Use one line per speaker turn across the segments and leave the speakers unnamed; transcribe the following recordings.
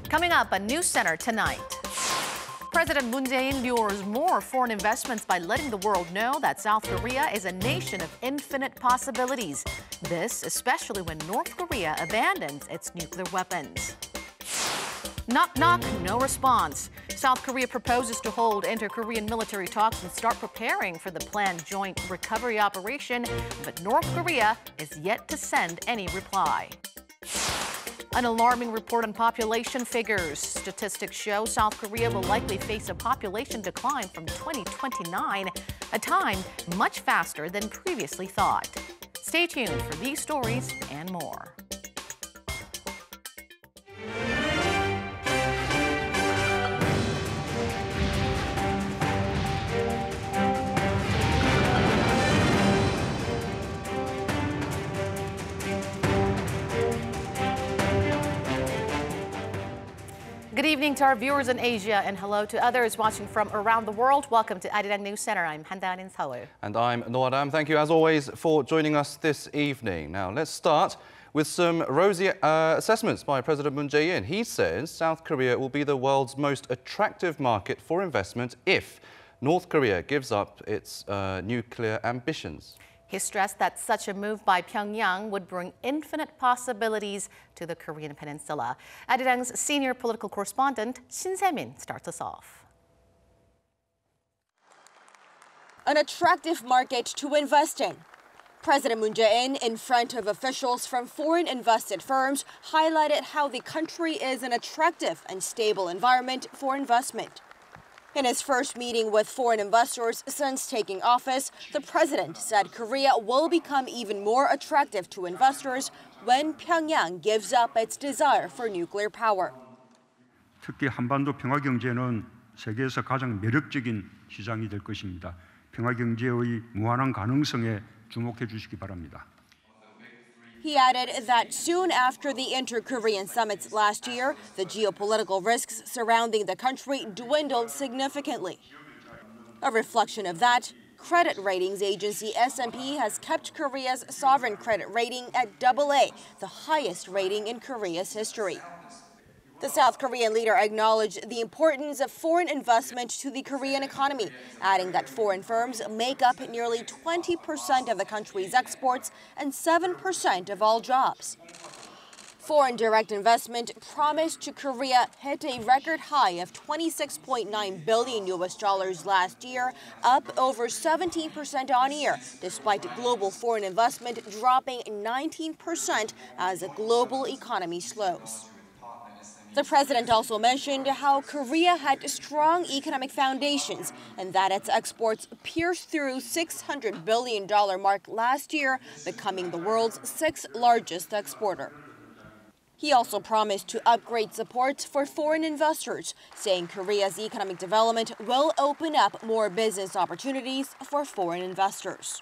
Coming up on NewsCenter tonight. President Moon Jae-in lures more foreign investments by letting the world know that South Korea is a nation of infinite possibilities. This especially when North Korea abandons its nuclear weapons. Knock, knock, no response. South Korea proposes to hold inter-Korean military talks and start preparing for the planned joint recovery operation, but North Korea is yet to send any reply. An alarming report on population figures. Statistics show South Korea will likely face a population decline from 2029, a time much faster than previously thought. Stay tuned for these stories and more. Good evening to our viewers in Asia and hello to others watching from around the world. Welcome to Arirang News Center. I'm Han-Dan in Seoul.
And I'm Noadam. Thank you as always for joining us this evening. Now let's start with some rosy assessments by President Moon Jae-in. He says South Korea will be the world's most attractive market for investment if North Korea gives up its nuclear ambitions.
He stressed that such a move by Pyongyang would bring infinite possibilities to the Korean Peninsula. Arirang's senior political correspondent Shin Se-min starts us off.
An attractive market to invest in. President Moon Jae-in, in front of officials from foreign invested firms, highlighted how the country is an attractive and stable environment for investment. In his first meeting with foreign investors since taking office, the president said Korea will become even more attractive to investors when Pyongyang gives up its desire for nuclear power.
특히 한반도 평화 경제는 세계에서 가장 매력적인 시장이 될 것입니다. 평화 경제의 무한한 가능성에 주목해 주시기 바랍니다.
He added that soon after the inter-Korean summits last year, the geopolitical risks surrounding the country dwindled significantly. A reflection of that, credit ratings agency S&P has kept Korea's sovereign credit rating at AA, the highest rating in Korea's history. The South Korean leader acknowledged the importance of foreign investment to the Korean economy, adding that foreign firms make up nearly 20% of the country's exports and 7% of all jobs. Foreign direct investment promised to Korea hit a record high of $26.9 billion last year, up over 17% on year, despite global foreign investment dropping 19% as the global economy slows. The president also mentioned how Korea had strong economic foundations and that its exports pierced through $600 billion mark last year, becoming the world's sixth largest exporter. He also promised to upgrade support for foreign investors, saying Korea's economic development will open up more business opportunities for foreign investors.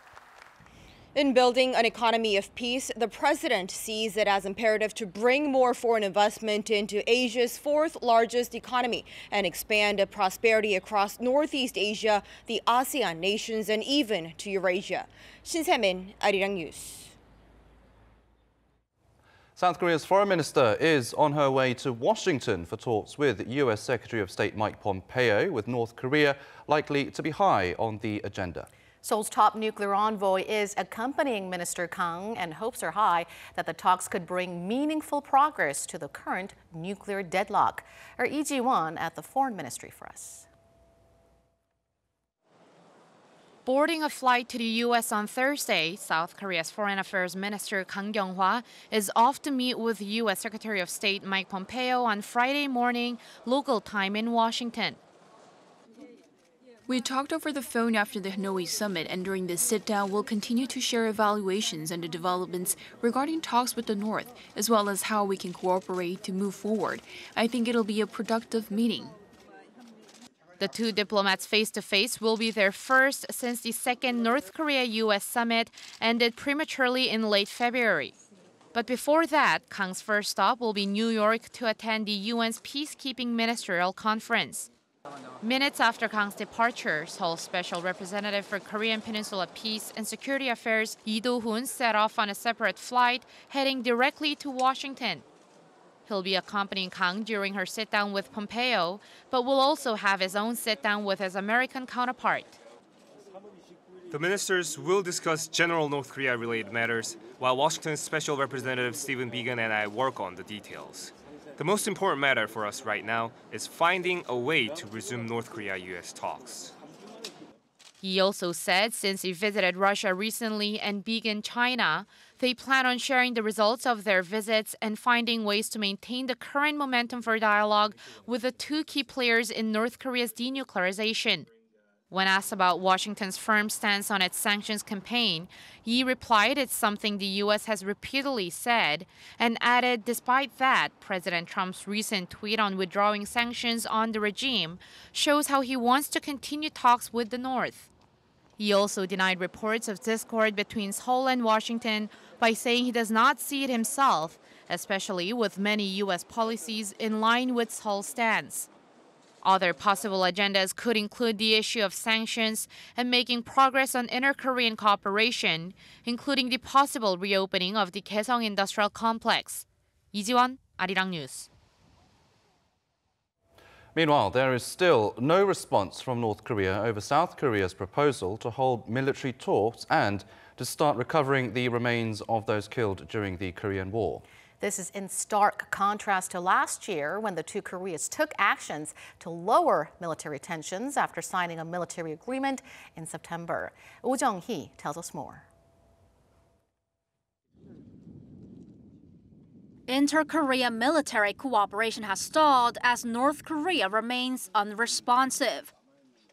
In building an economy of peace, the president sees it as imperative to bring more foreign investment into Asia's fourth largest economy and expand prosperity across Northeast Asia, the ASEAN nations, and even to Eurasia. Shin Se-min, Arirang News.
South Korea's foreign minister is on her way to Washington for talks with U.S. Secretary of State Mike Pompeo, with North Korea likely to be high on the agenda.
Seoul's top nuclear envoy is accompanying Minister Kang, and hopes are high that the talks could bring meaningful progress to the current nuclear deadlock. Our Lee Ji-won at the Foreign Ministry for us.
Boarding a flight to the U.S. on Thursday, South Korea's Foreign Affairs Minister Kang Kyung-hwa is off to meet with U.S. Secretary of State Mike Pompeo on Friday morning, local time in Washington.
We talked over the phone after the Hanoi summit, and during this sit-down, we'll continue to share evaluations and the developments regarding talks with the North, as well as how we can cooperate to move forward. I think it'll be a productive meeting.
The two diplomats face-to-face will be their first since the second North Korea-U.S. summit ended prematurely in late February. But before that, Kang's first stop will be New York to attend the UN's Peacekeeping Ministerial Conference. Minutes after Kang's departure, Seoul's Special Representative for Korean Peninsula Peace and Security Affairs Lee Do-hoon set off on a separate flight, heading directly to Washington. He'll be accompanying Kang during her sit-down with Pompeo, but will also have his own sit-down with his American counterpart.
The ministers will discuss general North Korea-related matters, while Washington's Special Representative Stephen Biegun and I work on the details. The most important matter for us right now is finding a way to resume North Korea-U.S. talks.
He also said since he visited Russia recently and Beijing, China, they plan on sharing the results of their visits and finding ways to maintain the current momentum for dialogue with the two key players in North Korea's denuclearization. When asked about Washington's firm stance on its sanctions campaign, Yi replied it's something the U.S. has repeatedly said, and added despite that, President Trump's recent tweet on withdrawing sanctions on the regime shows how he wants to continue talks with the North. He also denied reports of discord between Seoul and Washington by saying he does not see it himself, especially with many U.S. policies in line with Seoul's stance. Other possible agendas could include the issue of sanctions and making progress on inter-Korean cooperation, including the possible reopening of the Kaesong Industrial Complex. 이지원, Arirang News.
Meanwhile, there is still no response from North Korea over South Korea's proposal to hold military talks and to start recovering the remains of those killed during the Korean War.
This is in stark contrast to last year when the two Koreas took actions to lower military tensions after signing a military agreement in September. Oh Jung-hee tells us more.
Inter-Korea military cooperation has stalled as North Korea remains unresponsive.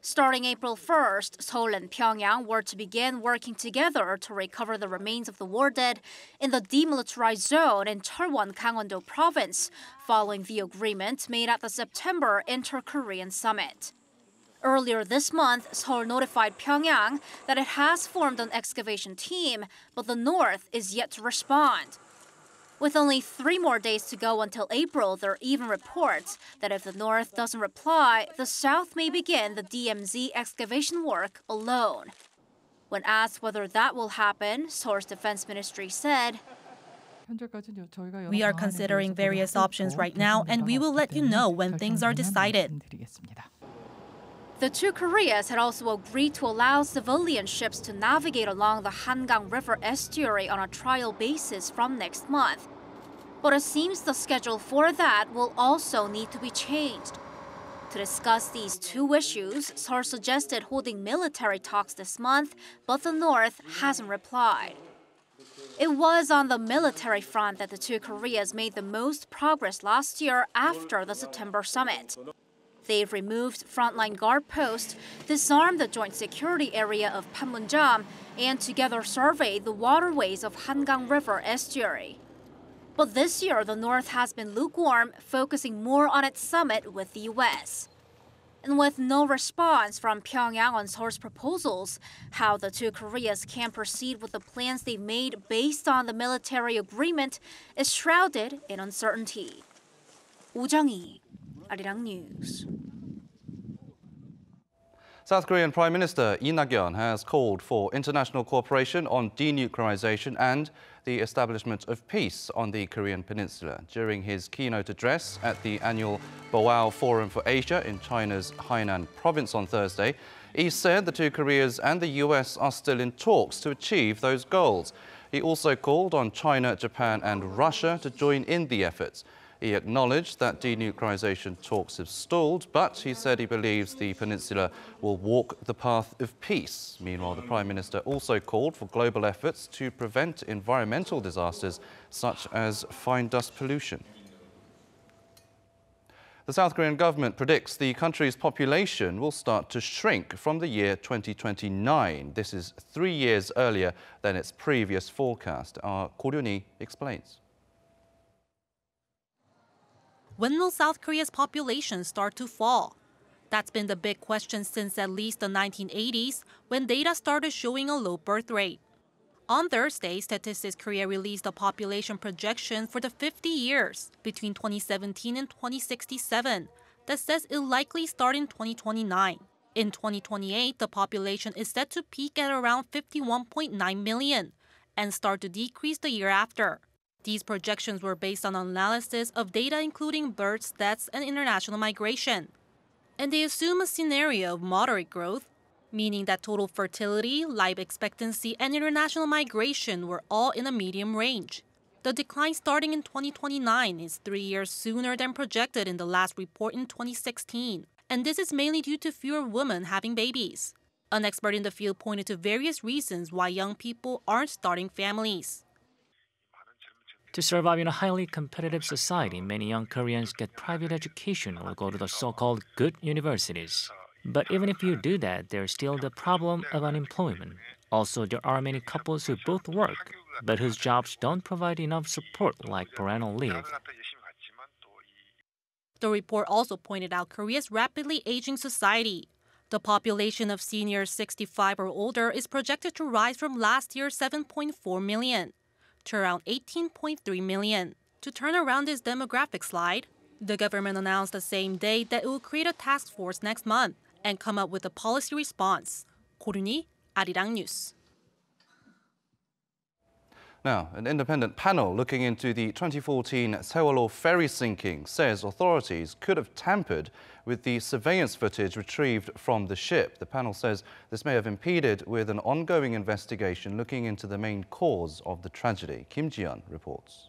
Starting April 1st, Seoul and Pyongyang were to begin working together to recover the remains of the war dead in the demilitarized zone in Cheolwon, Gangwon-do province, following the agreement made at the September Inter-Korean summit. Earlier this month, Seoul notified Pyongyang that it has formed an excavation team, but the North is yet to respond. With only 3 more days to go until April, there are even reports that if the North doesn't reply, the South may begin the DMZ excavation work alone. When asked whether that will happen, Seoul's defense ministry said,
"We are considering various options right now, and we will let you know when things are decided."
The two Koreas had also agreed to allow civilian ships to navigate along the Hangang River estuary on a trial basis from next month. But it seems the schedule for that will also need to be changed. To discuss these two issues, Seoul suggested holding military talks this month, but the North hasn't replied. It was on the military front that the two Koreas made the most progress last year after the September summit. They've removed frontline guard posts, disarmed the joint security area of Panmunjom, and together surveyed the waterways of Hangang River estuary. But this year, the North has been lukewarm, focusing more on its summit with the U.S. And with no response from Pyongyang on Seoul's proposals, how the two Koreas can proceed with the plans they've made based on the military agreement is shrouded in uncertainty. Oh Jung-hee, Arirang News.
South Korean Prime Minister Lee Nak-yeon has called for international cooperation on denuclearization and the establishment of peace on the Korean Peninsula. During his keynote address at the annual Boao Forum for Asia in China's Hainan province on Thursday, he said the two Koreas and the U.S. are still in talks to achieve those goals. He also called on China, Japan and Russia to join in the efforts. He acknowledged that denuclearization talks have stalled, but he said he believes the peninsula will walk the path of peace. Meanwhile, the Prime Minister also called for global efforts to prevent environmental disasters such as fine dust pollution. The South Korean government predicts the country's population will start to shrink from the year 2029. This is 3 years earlier than its previous forecast. Our Ko Ryun-hee explains.
When will South Korea's population start to fall? That's been the big question since at least the 1980s, when data started showing a low birth rate. On Thursday, Statistics Korea released a population projection for the 50 years between 2017 and 2067 that says it'll likely start in 2029. In 2028, the population is set to peak at around 51.9 million and start to decrease the year after. These projections were based on analysis of data including births, deaths, and international migration. And they assume a scenario of moderate growth, meaning that total fertility, life expectancy, and international migration were all in a medium range. The decline starting in 2029 is 3 years sooner than projected in the last report in 2016. And this is mainly due to fewer women having babies. An expert in the field pointed to various reasons why young people aren't starting families.
To survive in a highly competitive society, many young Koreans get private education or go to the so-called good universities. But even if you do that, there's still the problem of unemployment. Also, there are many couples who both work, but whose jobs don't provide enough support like parental leave.
The report also pointed out Korea's rapidly aging society. The population of seniors 65 or older is projected to rise from last year's 7.4 million to around 18.3 million. To turn around this demographic slide, the government announced the same day that it will create a task force next month and come up with a policy response. 고르니, Arirang News.
Now, an independent panel looking into the 2014 Sewol-ho ferry sinking says authorities could have tampered with the surveillance footage retrieved from the ship. The panel says this may have impeded with an ongoing investigation looking into the main cause of the tragedy. Kim Jonguns reports.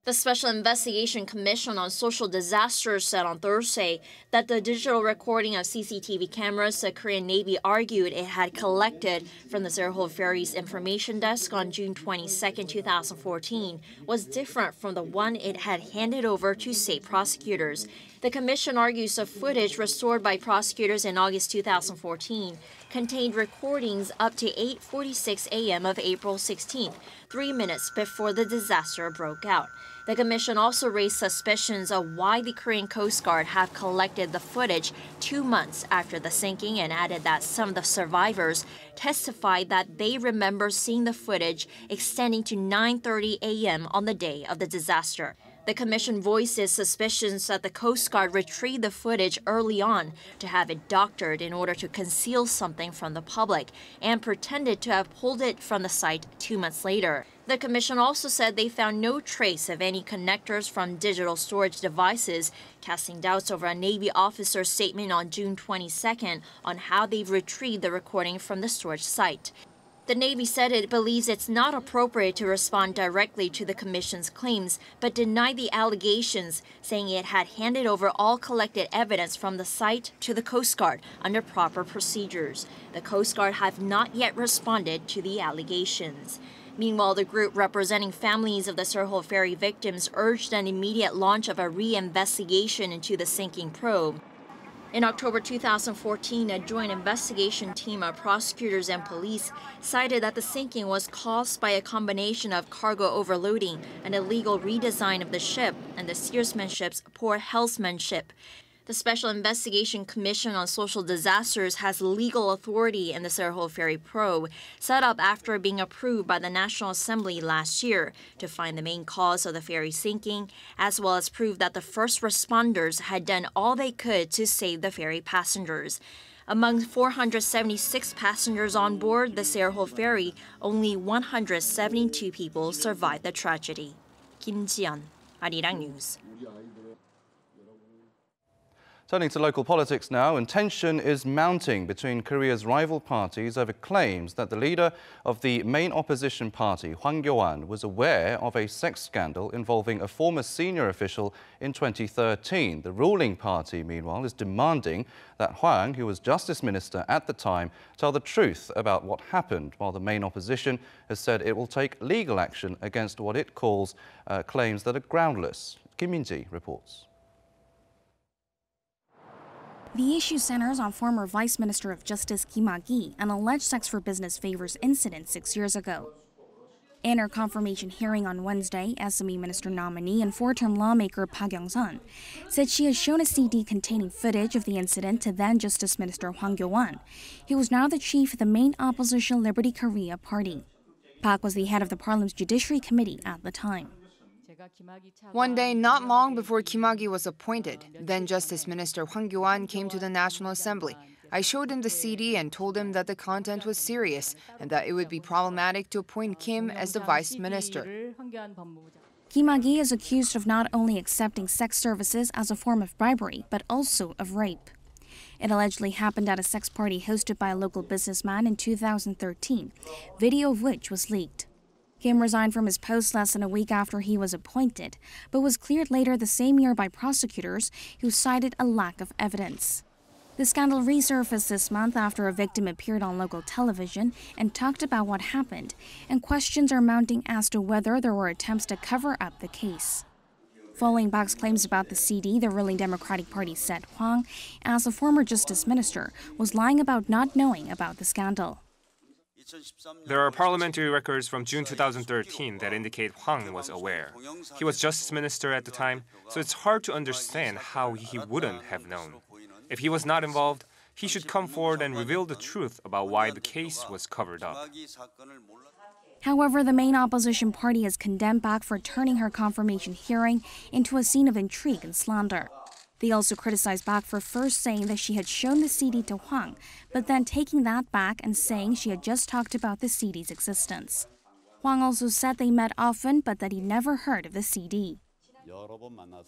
The Special Investigation Commission on Social Disasters said on Thursday that the digital recording of CCTV cameras the Korean Navy argued it had collected from the Sewol-ho Ferry's information desk on June 22, 2014 was different from the one it had handed over to state prosecutors. The commission argues the footage restored by prosecutors in August 2014 contained recordings up to 8:46 a.m. of April 16, 3 minutes before the disaster broke out. The commission also raised suspicions of why the Korean Coast Guard have collected the footage 2 months after the sinking and added that some of the survivors testified that they remember seeing the footage extending to 9:30 a.m. on the day of the disaster. The commission voices suspicions that the Coast Guard retrieved the footage early on to have it doctored in order to conceal something from the public and pretended to have pulled it from the site 2 months later. The commission also said they found no trace of any connectors from digital storage devices, casting doubts over a Navy officer's statement on June 22nd on how they've retrieved the recording from the storage site. The Navy said it believes it's not appropriate to respond directly to the Commission's claims, but denied the allegations, saying it had handed over all collected evidence from the site to the Coast Guard under proper procedures. The Coast Guard have not yet responded to the allegations. Meanwhile, the group representing families of the Sewol-ho ferry victims urged an immediate launch of a re-investigation into the sinking probe. In October 2014, a joint investigation team of prosecutors and police cited that the sinking was caused by a combination of cargo overloading, an illegal redesign of the ship, and the steersmanship's poor helmsmanship. The Special Investigation Commission on Social Disasters has legal authority in the Sewol-ho ferry probe, set up after being approved by the National Assembly last year to find the main cause of the ferry sinking, as well as prove that the first responders had done all they could to save the ferry passengers. Among 476 passengers on board the Sewol-ho ferry, only 172 people survived the tragedy. Kim Jonguns, Arirang News.
Turning to local politics now, and tension is mounting between Korea's rival parties over claims that the leader of the main opposition party, Hwang Kyo-an, was aware of a sex scandal involving a former senior official in 2013. The ruling party, meanwhile, is demanding that Hwang, who was justice minister at the time, tell the truth about what happened, while the main opposition has said it will take legal action against what it calls claims that are groundless. Kim Min-ji reports.
The issue centers on former Vice Minister of Justice Kim Ha-gi, an alleged sex for business favors incident 6 years ago. In her confirmation hearing on Wednesday, SME Minister nominee and four-term lawmaker Park Young-sun said she has shown a CD containing footage of the incident to then Justice Minister Hwang Kyo-an, who was now the chief of the main opposition Liberty Korea party. Park was the head of the Parliament's Judiciary Committee at the time.
One day not long before Kim Ha-gi was appointed, then Justice Minister Hwang Kyo-an came to the National Assembly, I showed him the CD and told him that the content was serious and that it would be problematic to appoint Kim as the vice minister.
Kim Agi is accused of not only accepting sex services as a form of bribery, but also of rape. It allegedly happened at a sex party hosted by a local businessman in 2013, video of which was leaked. Kim resigned from his post less than a week after he was appointed, but was cleared later the same year by prosecutors who cited a lack of evidence. The scandal resurfaced this month after a victim appeared on local television and talked about what happened, and questions are mounting as to whether there were attempts to cover up the case. Following Bak's claims about the CD, the ruling Democratic Party said Hwang, as a former justice minister, was lying about not knowing about the scandal.
There are parliamentary records from June 2013 that indicate Hwang was aware. He was justice minister at the time, so it's hard to understand how he wouldn't have known. If he was not involved, he should come forward and reveal the truth about why the case was covered up.
However, the main opposition party has condemned Bak for turning her confirmation hearing into a scene of intrigue and slander. They also criticized Bak for first saying that she had shown the CD to Hwang, but then taking that back and saying she had just talked about the CD's existence. Hwang also said they met often, but that he never heard of the CD.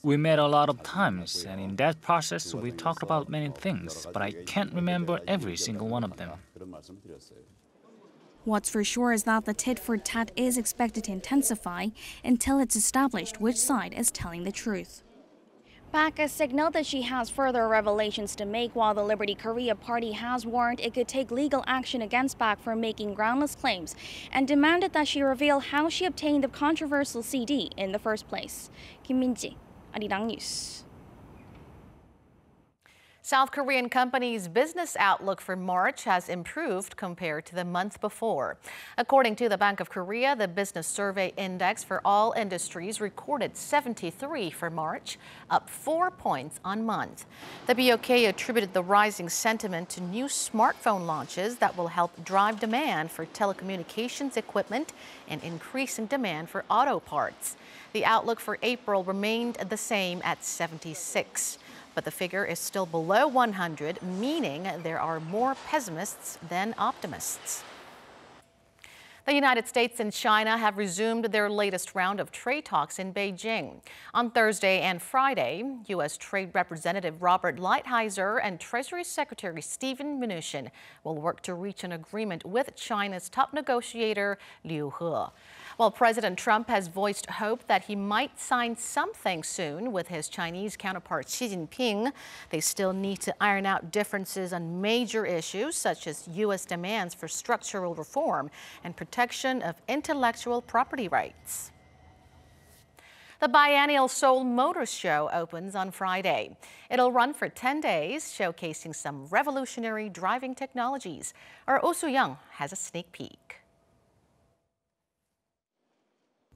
We met a lot of times, and in that process we talked about many things, but I can't remember every single one of them.
What's for sure is that the tit-for-tat is expected to intensify until it's established which side is telling the truth. Bak has signaled that she has further revelations to make, while the Liberty Korea Party has warned it could take legal action against Bak for making groundless claims and demanded that she reveal how she obtained the controversial CD in the first place. Kim Min-ji, Arirang News.
South Korean companies' business outlook for March has improved compared to the month before. According to the Bank of Korea, the business survey index for all industries recorded 73 for March, up 4 points on month. The BOK attributed the rising sentiment to new smartphone launches that will help drive demand for telecommunications equipment and increasing demand for auto parts. The outlook for April remained the same at 76. But the figure is still below 100, meaning there are more pessimists than optimists. The United States and China have resumed their latest round of trade talks in Beijing. On Thursday and Friday, U.S. Trade Representative Robert Lighthizer and Treasury Secretary Steven Mnuchin will work to reach an agreement with China's top negotiator, Liu He. While President Trump has voiced hope that he might sign something soon with his Chinese counterpart Xi Jinping, they still need to iron out differences on major issues such as U.S. demands for structural reform and protection of intellectual property rights. The biennial Seoul Motor Show opens on Friday. It'll run for 10 days, showcasing some revolutionary driving technologies. Our Oh Soo-young has a sneak peek.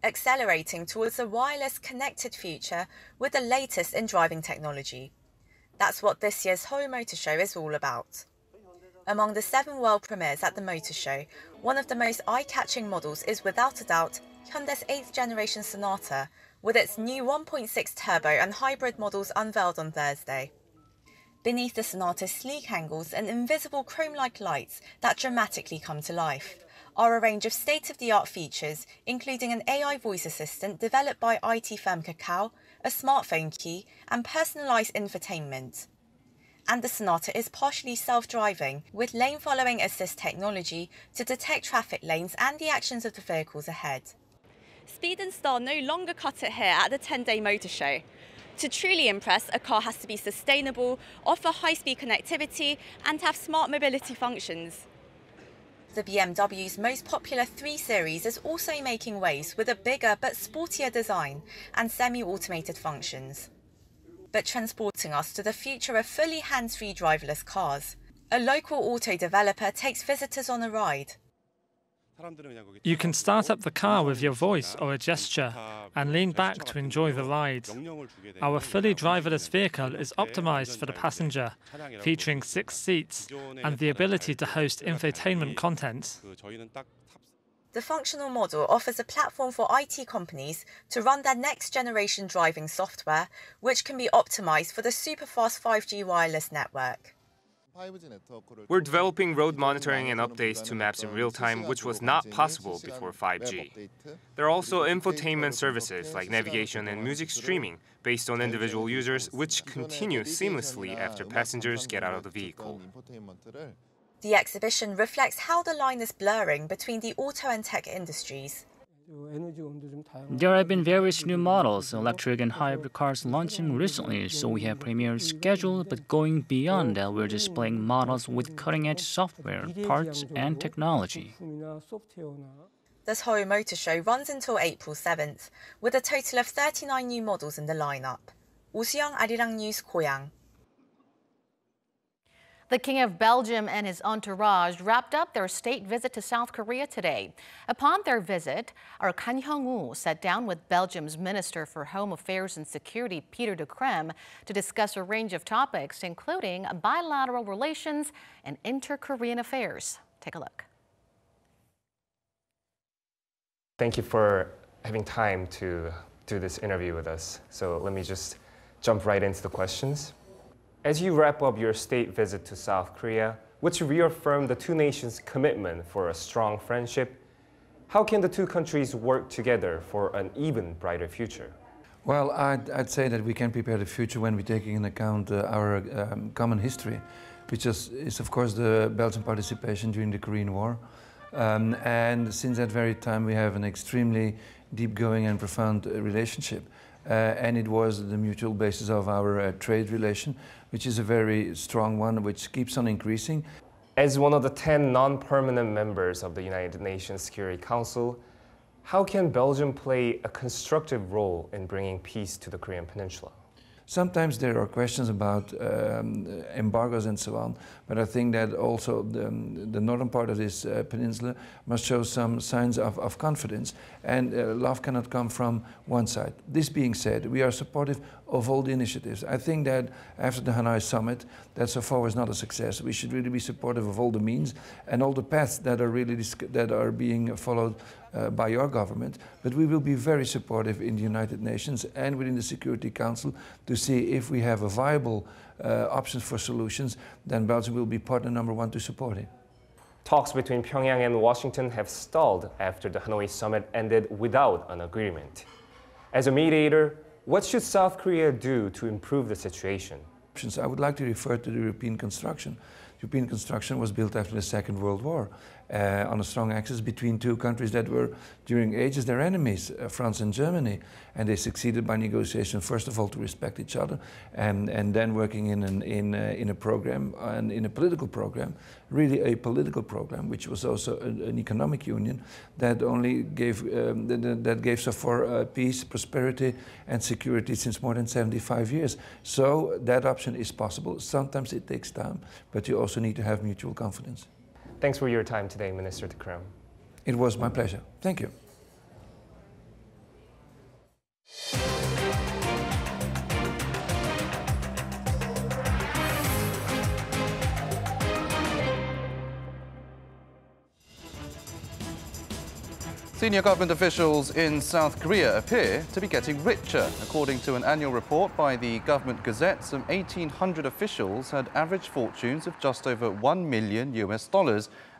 Accelerating towards a wireless connected future with the latest in driving technology. That's what this year's Seoul Motor Show is all about. Among the 7 world premieres at the Motor Show, one of the most eye-catching models is without a doubt Hyundai's 8th generation Sonata, with its new 1.6 turbo and hybrid models unveiled on Thursday. Beneath the Sonata's sleek angles and invisible chrome-like lights that dramatically come to life are a range of state-of-the-art features, including an AI voice assistant developed by IT firm Kakao, a smartphone key, and personalised infotainment. And the Sonata is partially self-driving, with lane-following assist technology to detect traffic lanes and the actions of the vehicles ahead.
Speed and style no longer cut it here at the 10-day motor show. To truly impress, a car has to be sustainable, offer high-speed connectivity, and have smart mobility functions.
The BMW's most popular 3 Series is also making waves with a bigger but sportier design and semi-automated functions. But transporting us to the future of fully hands-free driverless cars, a local auto developer takes visitors on a ride.
You can start up the car with your voice or a gesture and lean back to enjoy the ride. Our fully driverless vehicle is optimized for the passenger, featuring 6 seats and the ability to host infotainment content.
The functional model offers a platform for IT companies to run their next-generation driving software, which can be optimized for the super-fast 5G wireless network.
We're developing road monitoring and updates to maps in real time, which was not possible before 5G. There are also infotainment services like navigation and music streaming based on individual users, which continue seamlessly after passengers get out of the vehicle.
The exhibition reflects how the line is blurring between the auto and tech industries.
There have been various new models, electric and hybrid cars launching recently, so we have premieres scheduled, but going beyond that, we're displaying models with cutting-edge software, parts, and technology.
The Seoul Motor Show runs until April 7th, with a total of 39 new models in the lineup. Arirang News, Korean.
The King of Belgium and his entourage wrapped up their state visit to South Korea today. Upon their visit, our Kim Jonguns sat down with Belgium's Minister for Home Affairs and Security, Peter de Creme, to discuss a range of topics, including bilateral relations and inter-Korean affairs. Take a look.
Thank you for having time to do this interview with us. So let me just jump right into the questions. As you wrap up your state visit to South Korea, which reaffirmed the two nations' commitment for a strong friendship, how can the two countries work together for an even brighter future?
Well, I'd say that we can prepare the future when we're taking into account our common history, which is of course the Belgian participation during the Korean War. And since that very time we have an extremely deep-going and profound relationship. And it was the mutual basis of our trade relation, which is a very strong one, which keeps on increasing.
As one of the 10 non-permanent members of the United Nations Security Council, how can Belgium play a constructive role in bringing peace to the Korean Peninsula?
Sometimes there are questions about embargoes and so on, but I think that also the northern part of this peninsula must show some signs of confidence, and love cannot come from one side. This being said, we are supportive of all the initiatives. I think that after the Hanoi summit, that so far was not a success. We should really be supportive of all the means and all the paths that are being followed by your government, but we will be very supportive in the United Nations and within the Security Council to see if we have a viable options for solutions, then Belgium will be partner number one to support it.
Talks between Pyongyang and Washington have stalled after the Hanoi summit ended without an agreement. As a mediator, what should South Korea do to improve the situation?
I would like to refer to the European construction. European construction was built after the Second World War on a strong axis between two countries that were during ages their enemies, France and Germany, and they succeeded by negotiation first of all to respect each other and then working in a program and in a political program, really a political program, which was also an economic union that only gave so far peace, prosperity and security since more than 75 years. So that option is possible. Sometimes it takes time, but you also need to have mutual confidence.
Thanks for your time today, Minister de Creme.
It was my pleasure. Thank you.
Senior government officials in South Korea appear to be getting richer. According to an annual report by the government gazette, some 1,800 officials had average fortunes of just over $1 million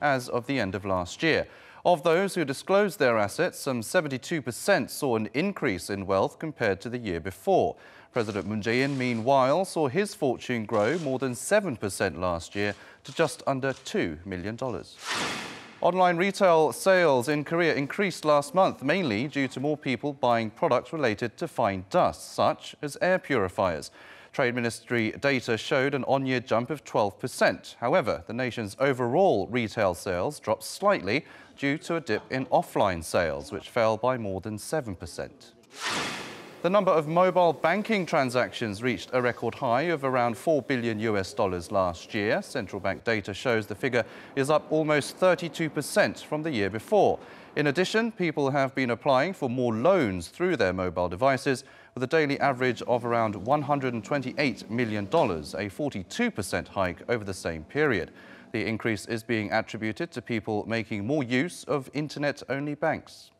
as of the end of last year. Of those who disclosed their assets, some 72% saw an increase in wealth compared to the year before. President Moon Jae-in, meanwhile, saw his fortune grow more than 7% last year to just under $2 million. Online retail sales in Korea increased last month, mainly due to more people buying products related to fine dust, such as air purifiers. Trade Ministry data showed an on-year jump of 12%. However, the nation's overall retail sales dropped slightly due to a dip in offline sales, which fell by more than 7%. The number of mobile banking transactions reached a record high of around $4 billion last year. Central bank data shows the figure is up almost 32% from the year before. In addition, people have been applying for more loans through their mobile devices, with a daily average of around $128 million, a 42% hike over the same period. The increase is being attributed to people making more use of internet-only banks.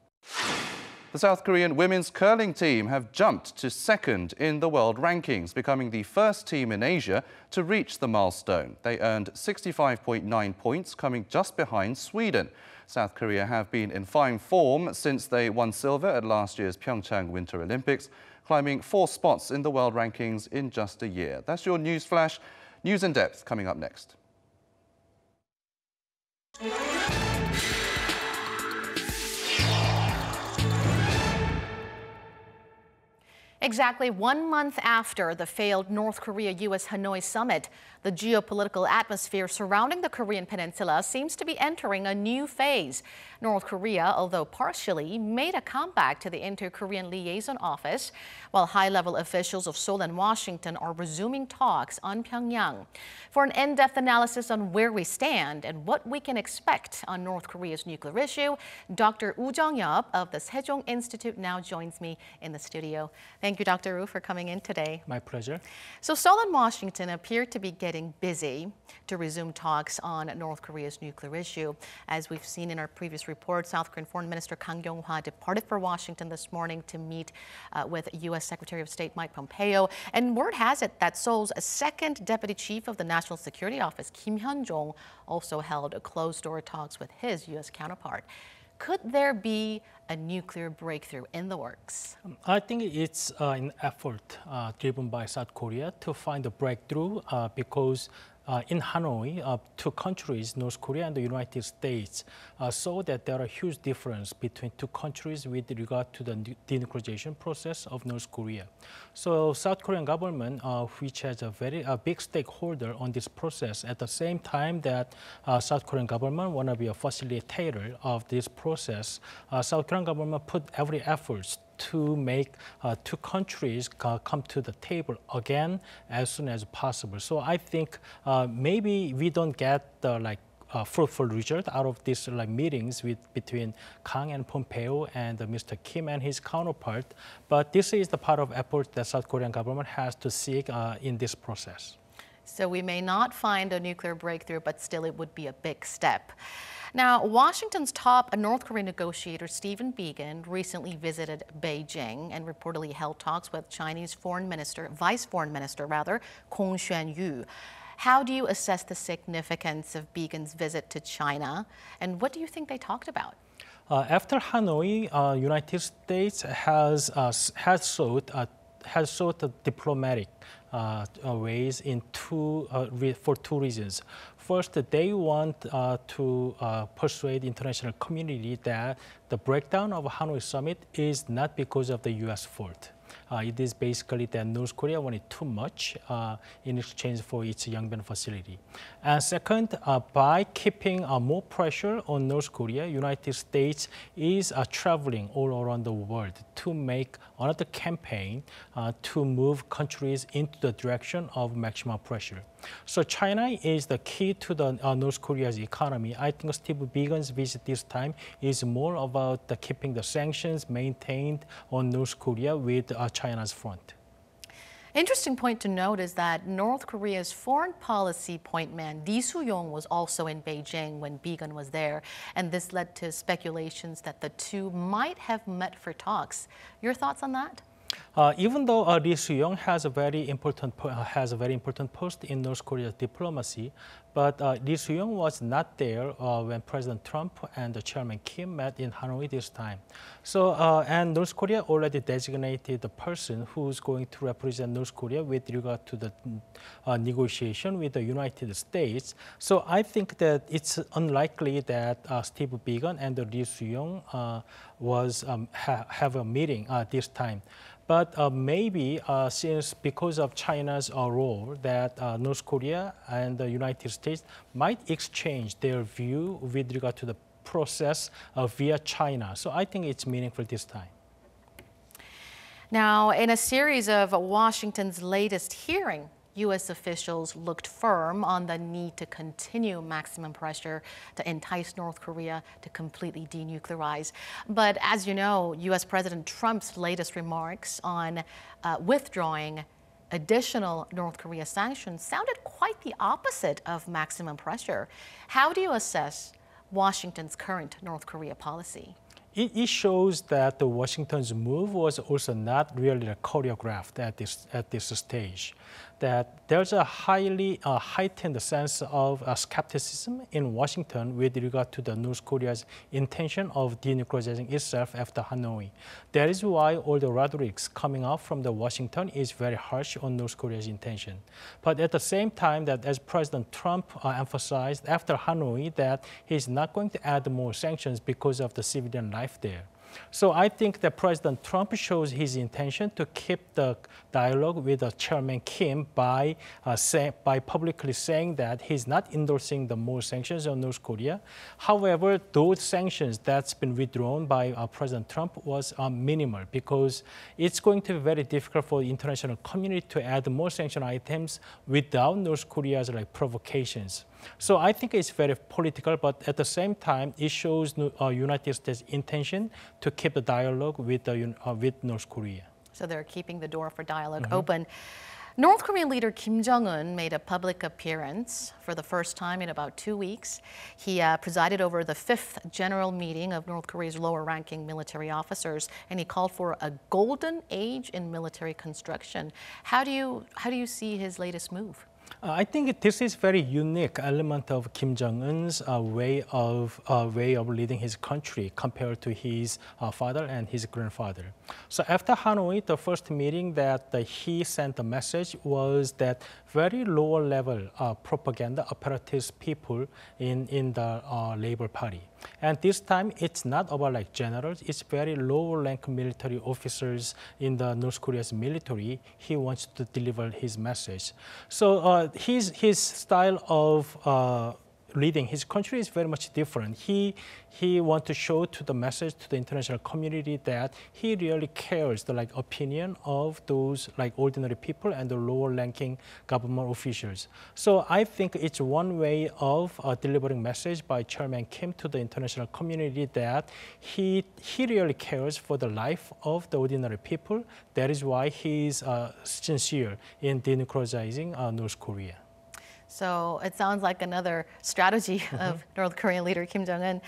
The South Korean women's curling team have jumped to second in the world rankings, becoming the first team in Asia to reach the milestone. They earned 65.9 points, coming just behind Sweden. South Korea have been in fine form since they won silver at last year's Pyeongchang Winter Olympics, climbing 4 spots in the world rankings in just a year. That's your news flash. News in depth coming up next.
Exactly 1 month after the failed North Korea-U.S. Hanoi summit, the geopolitical atmosphere surrounding the Korean Peninsula seems to be entering a new phase. North Korea, although partially, made a comeback to the Inter-Korean Liaison Office, while high-level officials of Seoul and Washington are resuming talks on Pyongyang. For an in-depth analysis on where we stand and what we can expect on North Korea's nuclear issue, Dr. Woo Jung-yup of the Sejong Institute now joins me in the studio. Thank you, Dr. Woo, for coming in today.
My pleasure.
So Seoul and Washington appear to be getting busy to resume talks on North Korea's nuclear issue. As we've seen in our previous report, South Korean Foreign Minister Kang Kyung-hwa departed for Washington this morning to meet with U.S. Secretary of State Mike Pompeo. And word has it that Seoul's second Deputy Chief of the National Security Office, Kim Hyun-jong, also held closed-door talks with his U.S. counterpart. Could there be a nuclear breakthrough in the works?
I think it's an effort driven by South Korea to find a breakthrough because in Hanoi, 2 countries, North Korea and the United States, saw that there are huge difference between 2 countries with regard to the denuclearization process of North Korea. So South Korean government, which has a very big stakeholder on this process, at the same time that South Korean government want to be a facilitator of this process, South Korean government put every effort to make 2 countries come to the table again as soon as possible. So I think maybe we don't get the fruitful result out of these meetings between Kang and Pompeo and Mr. Kim and his counterpart. But this is the part of effort that South Korean government has to seek in this process.
So we may not find a nuclear breakthrough, but still it would be a big step. Now, Washington's top North Korean negotiator, Stephen Biegun, recently visited Beijing and reportedly held talks with Chinese Vice Foreign Minister, Kong Xuanyu. How do you assess the significance of Biegun's visit to China, and what do you think they talked about?
After Hanoi, United States has sought diplomatic ways for 2 reasons. First, they want to persuade the international community that the breakdown of Hanoi summit is not because of the U.S. fault. It is basically that North Korea wanted too much in exchange for its Yongbyon facility. And second, by keeping more pressure on North Korea, United States is traveling all around the world to make another campaign to move countries into the direction of maximum pressure. So China is the key to the North Korea's economy. I think Steve Biegun's visit this time is more about keeping the sanctions maintained on North Korea with China's front.
Interesting point to note is that North Korea's foreign policy point man, Lee Soo-yong, was also in Beijing when Biegun was there, and this led to speculations that the 2 might have met for talks. Your thoughts on that?
Even though Lee Soo-yong has a very important post in North Korea's diplomacy, but Lee Soo-yong was not there when President Trump and Chairman Kim met in Hanoi this time. So, and North Korea already designated the person who's going to represent North Korea with regard to the negotiation with the United States. So I think that it's unlikely that Steve Biegun and Lee Soo-yong have a meeting this time. But maybe because of China's role, that North Korea and the United States might exchange their view with regard to the process via China. So I think it's meaningful this time.
Now, in a series of Washington's latest hearing, U.S. officials looked firm on the need to continue maximum pressure to entice North Korea to completely denuclearize. But as you know, U.S. President Trump's latest remarks on withdrawing additional North Korea sanctions sounded quite the opposite of maximum pressure. How do you assess Washington's current North Korea policy?
It shows that the Washington's move was also not really choreographed at this stage. That there's a highly heightened sense of skepticism in Washington with regard to the North Korea's intention of denuclearizing itself after Hanoi. That is why all the rhetoric coming out from the Washington is very harsh on North Korea's intention. But at the same time, that as President Trump emphasized after Hanoi, that he's not going to add more sanctions because of the civilian life there. So I think that President Trump shows his intention to keep the dialogue with Chairman Kim by publicly saying that he's not endorsing the more sanctions on North Korea. However, those sanctions that's been withdrawn by President Trump was minimal because it's going to be very difficult for the international community to add more sanction items without North Korea's provocations. So I think it's very political, but at the same time, it shows United States' intention to keep the dialogue with North Korea.
So they're keeping the door for dialogue open. North Korean leader Kim Jonguns made a public appearance for the first time in about 2 weeks. He presided over the 5th general meeting of North Korea's lower-ranking military officers, and he called for a golden age in military construction. How do you see his latest move?
I think this is very unique element of Kim Jong-un's way of leading his country compared to his father and his grandfather. So after Hanoi, the first meeting that he sent a message was that very lower level propaganda apparatus people in the Labor Party. And this time, it's not about generals, it's very low-rank military officers in the North Korea's military. He wants to deliver his message. So his style of leading his country is very much different. He wants to show to the message to the international community that he really cares the opinion of those ordinary people and the lower-ranking government officials. So I think it's one way of delivering message by Chairman Kim to the international community that he really cares for the life of the ordinary people. That is why he's sincere in denuclearizing North Korea.
So it sounds like another strategy of North Korean leader Kim Jong-un.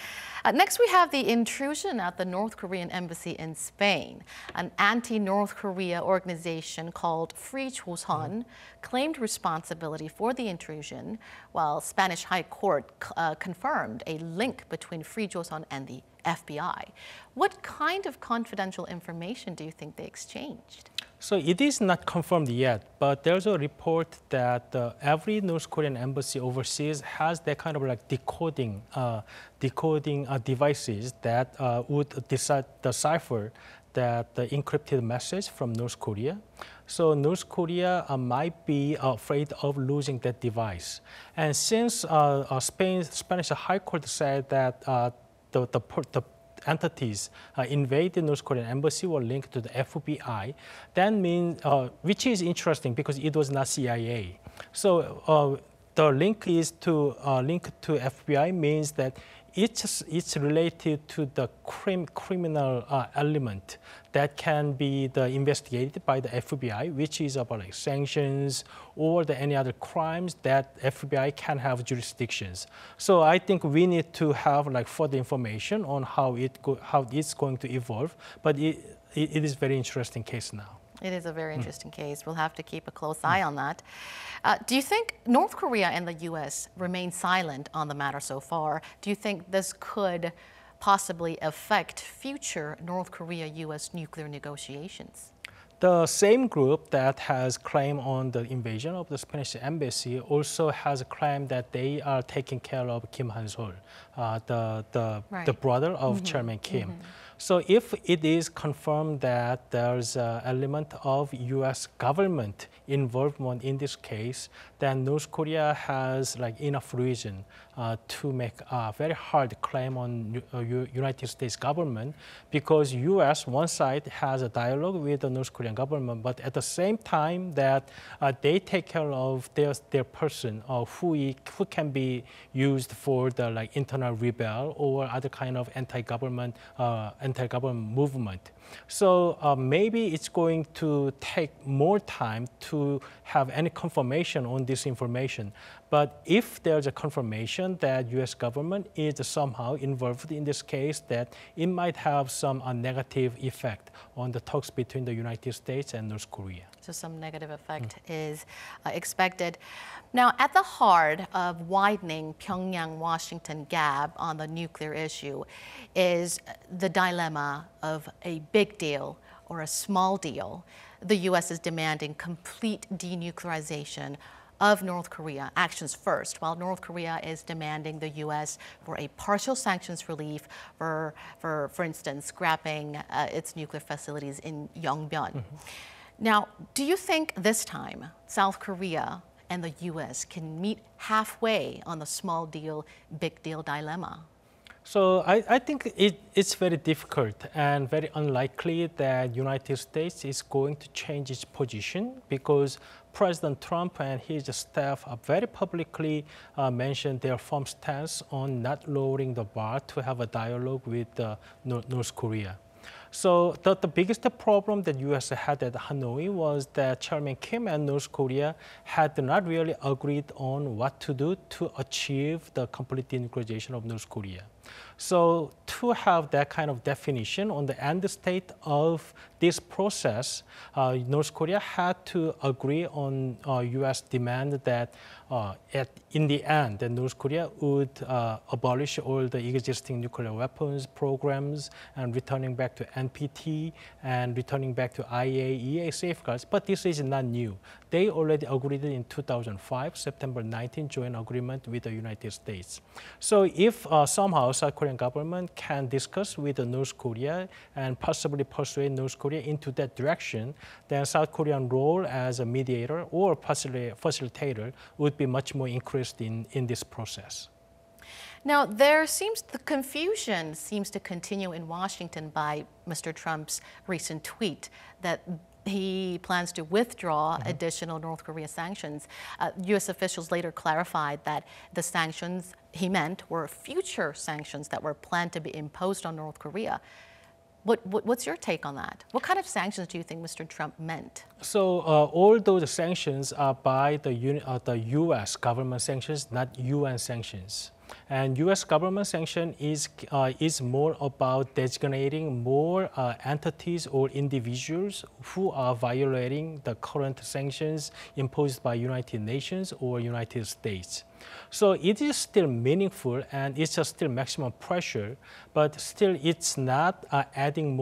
Next, we have the intrusion at the North Korean embassy in Spain. An anti-North Korea organization called Free Joseon claimed responsibility for the intrusion, while Spanish High Court confirmed a link between Free Joseon and the FBI. What kind of confidential information do you think they exchanged?
So it is not confirmed yet, but there's a report that every North Korean embassy overseas has that kind of decoding devices that would decipher that the encrypted message from North Korea. So North Korea might be afraid of losing that device. And since Spanish High Court said that the entities invade the North Korean embassy were linked to the FBI, that means, which is interesting because it was not CIA. So the link is to FBI means that it's related to the criminal element that can be investigated by the FBI, which is about sanctions or any other crimes that FBI can have jurisdictions. So I think we need to have further information on how it's going to evolve. But it is a very interesting case now.
It is a very interesting case. We'll have to keep a close eye on that. Do you think North Korea and the U.S. remain silent on the matter so far? Do you think this could possibly affect future North Korea-U.S. nuclear negotiations?
The same group that has claim on the invasion of the Spanish embassy also has a claim that they are taking care of Kim Han-sol, the brother of Chairman Kim. So if it is confirmed that there's an element of U.S. government involvement in this case, then North Korea has enough reason to make a very hard claim on United States government, because U.S. one side has a dialogue with the North Korean government, but at the same time that they take care of their person who can be used for the internal rebel or other kind of anti-government anti-government movement. So maybe it's going to take more time to have any confirmation on this information. But if there's a confirmation that U.S. government is somehow involved in this case, that it might have some negative effect on the talks between the United States and North Korea.
So some negative effect is expected. Now, at the heart of widening Pyongyang-Washington gap on the nuclear issue is the dilemma of a big deal or a small deal. The U.S. is demanding complete denuclearization of North Korea, actions first, while North Korea is demanding the U.S. for a partial sanctions relief for instance, scrapping its nuclear facilities in Yongbyon. Now, do you think this time South Korea and the U.S. can meet halfway on the small deal, big deal dilemma?
So I think it's very difficult and very unlikely that United States is going to change its position, because President Trump and his staff have very publicly mentioned their firm stance on not lowering the bar to have a dialogue with North Korea. So the biggest problem that U.S. had at Hanoi was that Chairman Kim and North Korea had not really agreed on what to do to achieve the complete denuclearization of North Korea. So to have that kind of definition on the end state of this process, North Korea had to agree on U.S. demand that in the end, that North Korea would abolish all the existing nuclear weapons programs and returning back to NPT and returning back to IAEA safeguards. But this is not new. They already agreed in 2005, September 19, joint agreement with the United States. So if somehow South Korean government can discuss with North Korea and possibly persuade North Korea into that direction, then South Korean role as a mediator or facilitator would be much more increased in this process.
Now, the confusion seems to continue in Washington by Mr. Trump's recent tweet that he plans to withdraw additional North Korea sanctions. U.S. officials later clarified that the sanctions he meant were future sanctions that were planned to be imposed on North Korea. What's your take on that? What kind of sanctions do you think Mr. Trump meant? So
all those sanctions are by the U.S. government sanctions, not UN sanctions. And U.S. government sanction is more about designating more entities or individuals who are violating the current sanctions imposed by United Nations or United States. So it is still meaningful and it's still maximum pressure, but still it's not adding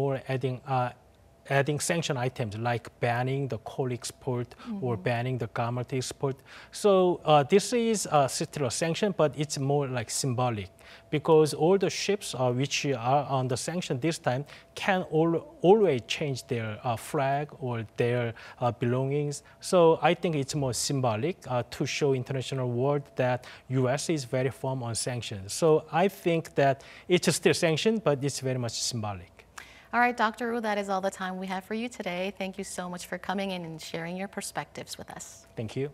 sanction items like banning the coal export or banning the garment export. So this is still a sanction, but it's more like symbolic, because all the ships which are on the sanction this time can always change their flag or their belongings. So I think it's more symbolic to show international world that U.S. is very firm on sanctions. So I think that it's still sanctioned, but it's very much symbolic.
All right, Dr. Wu, that is all the time we have for you today. Thank you so much for coming in and sharing your perspectives with us.
Thank you.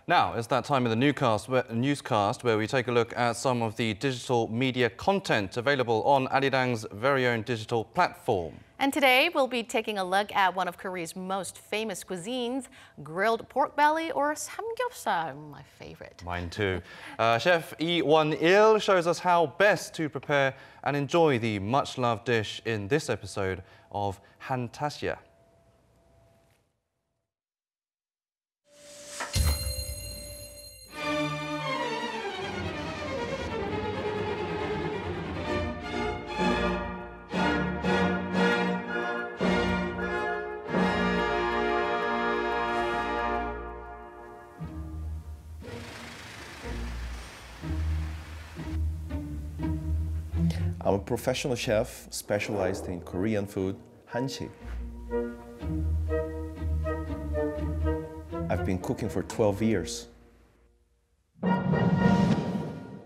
Now, it's that time of the newscast where we take a look at some of the digital media content available on Arirang's very own digital platform.
And today we'll be taking a look at one of Korea's most famous cuisines, grilled pork belly or samgyeopsal, my favorite.
Mine too. Chef Lee Won-il shows us how best to prepare and enjoy the much-loved dish in this episode of Hantasia.
I'm a professional chef specialized in Korean food, hanji. I've been cooking for 12 years.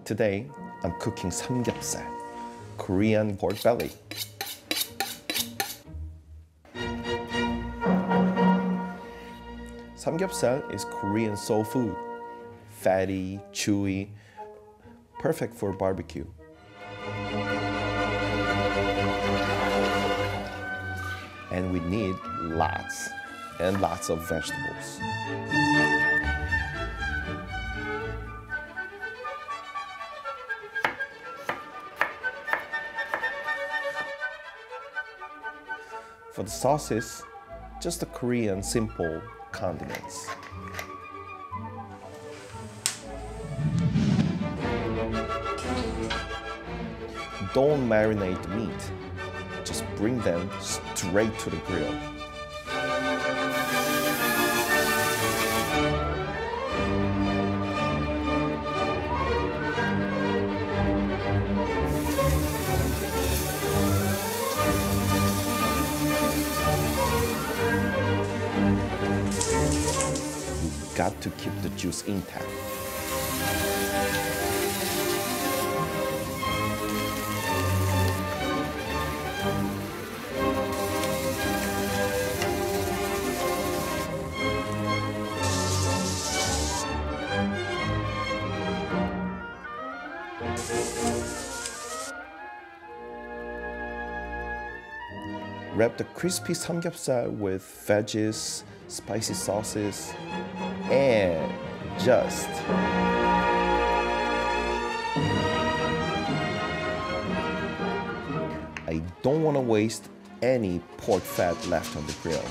Today, I'm cooking samgyeopsal, Korean pork belly. Samgyeopsal is Korean soul food, fatty, chewy, perfect for barbecue. And we need lots and lots of vegetables. For the sauces, just the Korean simple condiments. Don't marinate the meat, just bring them straight to the grill. You've got to keep the juice intact. Wrap the crispy samgyeopsal with veggies, spicy sauces, and just I don't want to waste any pork fat left on the grill.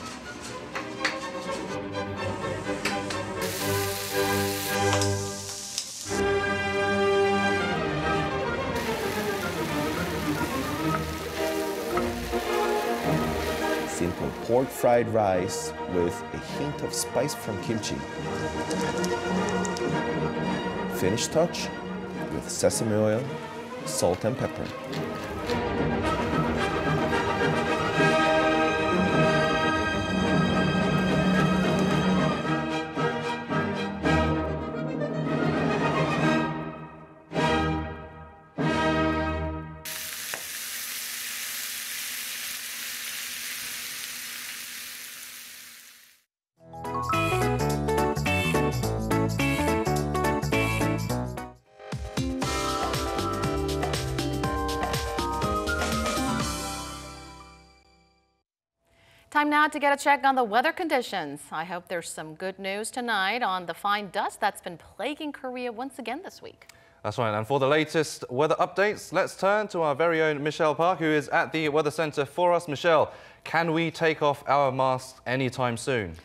Simple pork fried rice with a hint of spice from kimchi. Finish touch with sesame oil, salt and pepper.
Time now to get a check on the weather conditions. I hope there's some good news tonight on the fine dust that's been plaguing Korea once again this week.
That's right, and for the latest weather updates, let's turn to our very own Michelle Park, who is at the Weather Centre for us. Michelle, can we take off our masks anytime soon?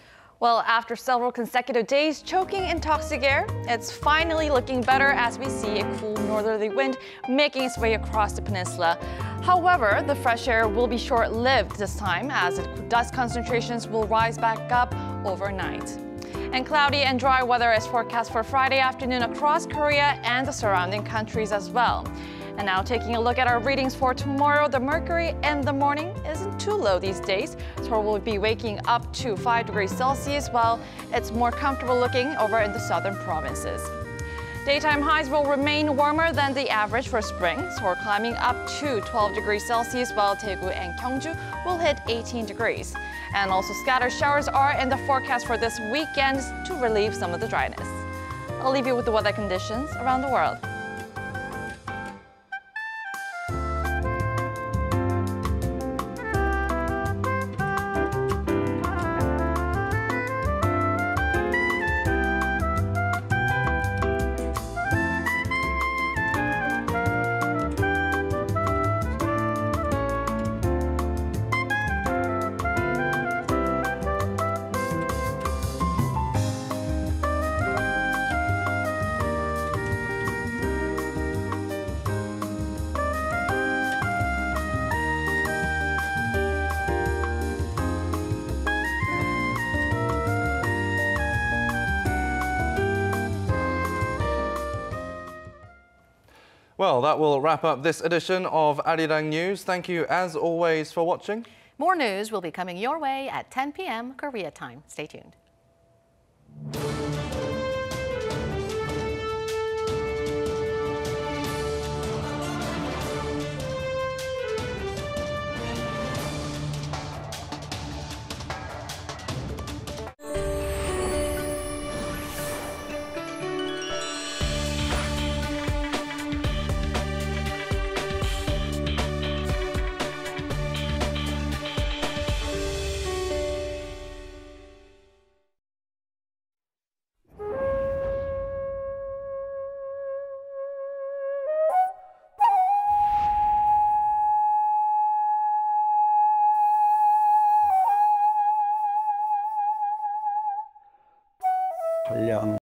Well, after several consecutive days choking in toxic air, it's finally looking better as we see a cool northerly wind making its way across the peninsula. However, the fresh air will be short-lived this time as the dust concentrations will rise back up overnight. And cloudy and dry weather is forecast for Friday afternoon across Korea and the surrounding countries as well. And now taking a look at our readings for tomorrow, the mercury in the morning isn't too low these days. So we'll be waking up to 5 degrees Celsius while it's more comfortable looking over in the southern provinces. Daytime highs will remain warmer than the average for spring, so we're climbing up to 12 degrees Celsius while Daegu and Gyeongju will hit 18 degrees. And also scattered showers are in the forecast for this weekend to relieve some of the dryness. I'll leave you with the weather conditions around the world.
Well, that will wrap up this edition of Arirang News. Thank you, as always, for watching.
More news will be coming your way at 10 p.m. Korea time. Stay tuned.
한량